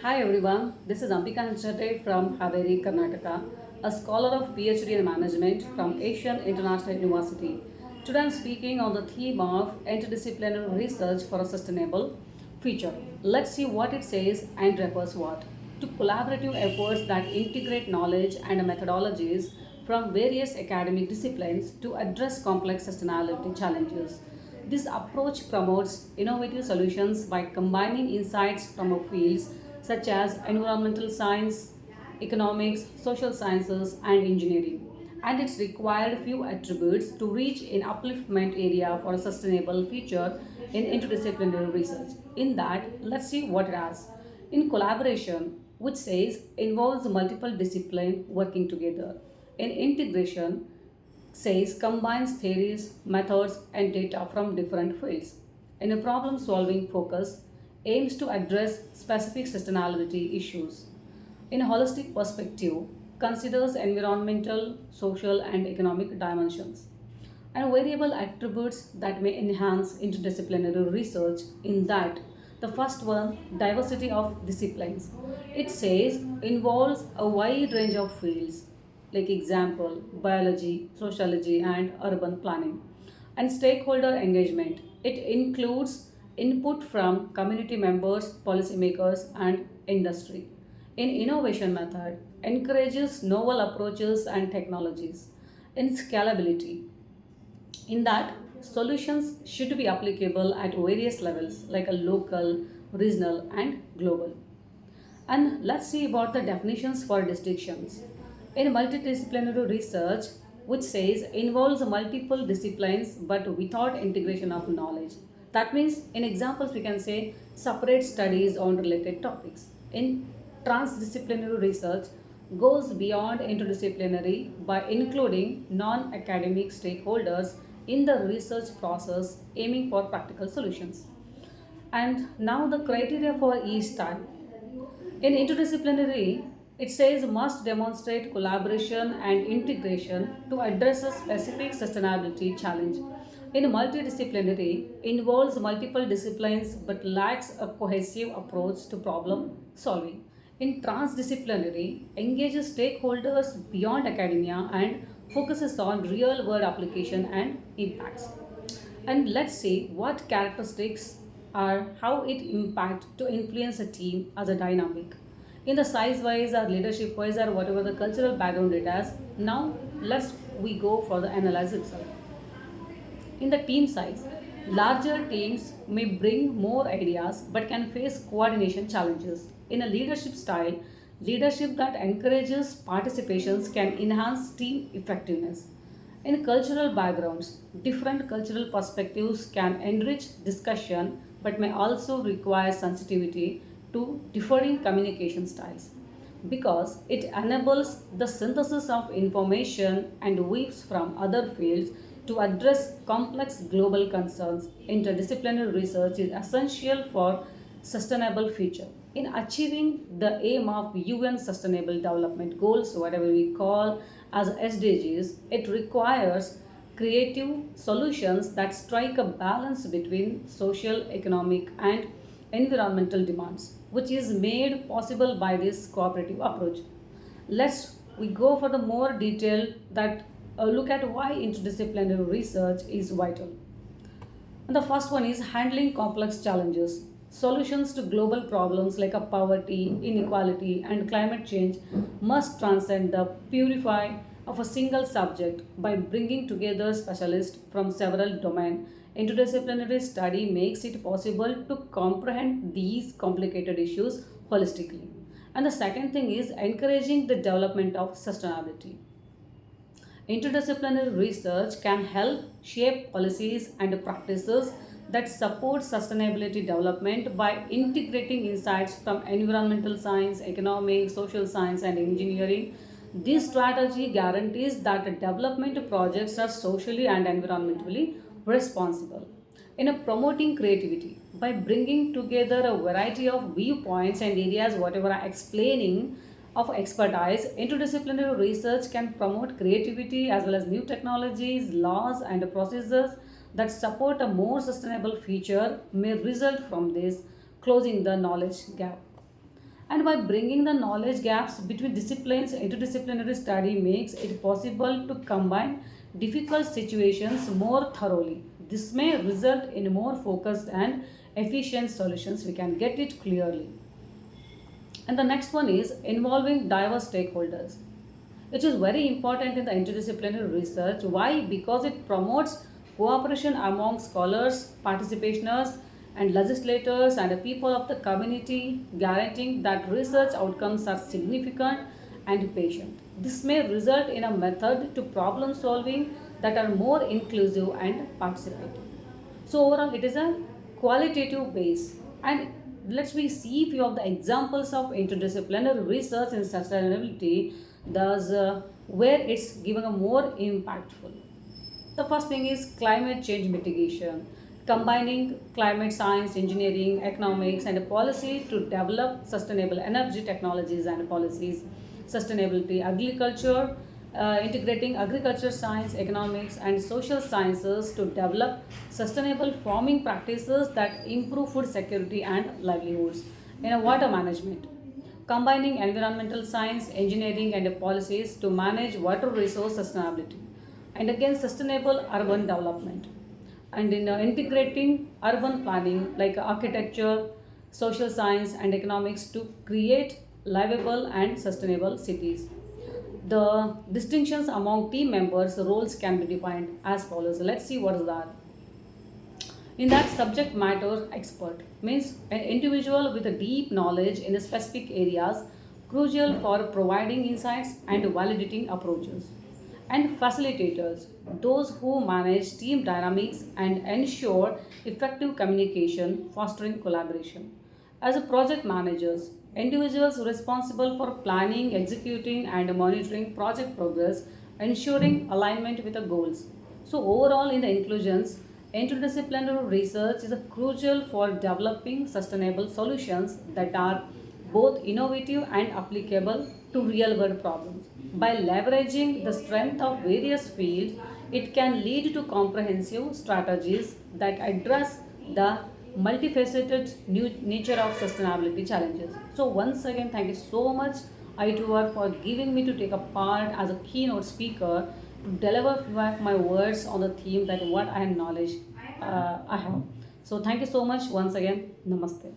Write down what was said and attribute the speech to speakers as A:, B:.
A: Hi everyone, this is Ambika Anchate from Haveri, Karnataka, a scholar of PhD in management from Asian International University. Today I'm speaking on the theme of interdisciplinary research for a sustainable future. Let's see what it says and refers what. To collaborative efforts that integrate knowledge and methodologies from various academic disciplines to address complex sustainability challenges. This approach promotes innovative solutions by combining insights from fields such as environmental science, economics, social sciences, and engineering. And it's required few attributes to reach an upliftment area for a sustainable future in interdisciplinary research. In that, let's see what it has. In collaboration, which says involves multiple disciplines working together. In integration, says combines theories, methods, and data from different fields. In a problem solving focus, aims to address specific sustainability issues. In a holistic perspective, considers environmental, social, and economic dimensions and variable attributes that may enhance interdisciplinary research in that the first one diversity of disciplines it says involves a wide range of fields like example biology sociology and urban planning and stakeholder engagement it includes input from community members policymakers and industry in innovation method encourages novel approaches and technologies in scalability in that solutions should be applicable at various levels like a local regional and global and let's see about the definitions for distinctions in multidisciplinary research which says involves multiple disciplines but without integration of knowledge that means in examples we can say separate studies on related topics in transdisciplinary research goes beyond interdisciplinary by including non-academic stakeholders in the research process aiming for practical solutions and now the criteria for each type in interdisciplinary, it says must demonstrate collaboration and integration to address a specific sustainability challenge. In multidisciplinary, involves multiple disciplines but lacks a cohesive approach to problem solving. In transdisciplinary, engages stakeholders beyond academia and focuses on real world application and impacts and let's see what characteristics are how it impact to influence a team as a dynamic in the size wise or leadership wise or whatever the cultural background it has now let's we go for the analysis itself in the team size larger teams may bring more ideas but can face coordination challenges in a leadership style leadership that encourages participations can enhance team effectiveness in cultural backgrounds, different cultural perspectives can enrich discussion but may also require sensitivity to differing communication styles because it enables the synthesis of information and weaves from other fields to address complex global concerns. Interdisciplinary research is essential for sustainable future. In achieving the aim of UN Sustainable Development Goals, whatever we call as SDGs, it requires creative solutions that strike a balance between social, economic, and environmental demands, which is made possible by this cooperative approach. Let's we go for the more detail that look at why interdisciplinary research is vital. And the first one is handling complex challenges. Solutions to global problems like poverty, inequality, and climate change must transcend the purify of a single subject by bringing together specialists from several domains. Interdisciplinary study makes it possible to comprehend these complicated issues holistically. And the second thing is encouraging the development of sustainability. Interdisciplinary research can help shape policies and practices that support sustainability development by integrating insights from environmental science, economics, social science, and engineering. This strategy guarantees that development projects are socially and environmentally responsible. In promoting creativity, by bringing together a variety of viewpoints and areas, whatever I explaining, of expertise, interdisciplinary research can promote creativity as well as new technologies, laws, and processes that support a more sustainable future may result from this closing the knowledge gap. And by bringing the knowledge gaps between disciplines, interdisciplinary study makes it possible to combine difficult situations more thoroughly. This may result in more focused and efficient solutions. We can get it clearly. And the next one is involving diverse stakeholders, which is very important in the interdisciplinary research. Why? Because it promotes cooperation among scholars, participationers, and legislators and the people of the community, guaranteeing that research outcomes are significant and patient. This may result in a method to problem solving that are more inclusive and participative. So overall, it is a qualitative base. And let's we see few of the examples of interdisciplinary research in sustainability, thus where it's giving a more impactful. The first thing is climate change mitigation, combining climate science, engineering, economics, and policy to develop sustainable energy technologies and policies, sustainability, agriculture, integrating agriculture science, economics, and social sciences to develop sustainable farming practices that improve food security and livelihoods. In a water management, combining environmental science, engineering, and policies to manage water resource sustainability, and again sustainable urban development, and in integrating urban planning like architecture, social science, and economics to create livable and sustainable cities. The distinctions among team members roles can be defined as follows. Let's see what is that. In that, subject matter expert means an individual with a deep knowledge in the specific areas crucial for providing insights and validating approaches. And facilitators, those who manage team dynamics and ensure effective communication, fostering collaboration. As a project managers, individuals responsible for planning, executing, and monitoring project progress, ensuring alignment with the goals. So, overall, in the inclusions, interdisciplinary research is a crucial for developing sustainable solutions that are both innovative and applicable to real world problems. By leveraging the strength of various fields, it can lead to comprehensive strategies that address the multifaceted nature of sustainability challenges. So, once again, thank you so much, ITOR, for giving me to take a part as a keynote speaker to deliver my words on the theme that what I knowledge I have. So, thank you so much once again. Namaste.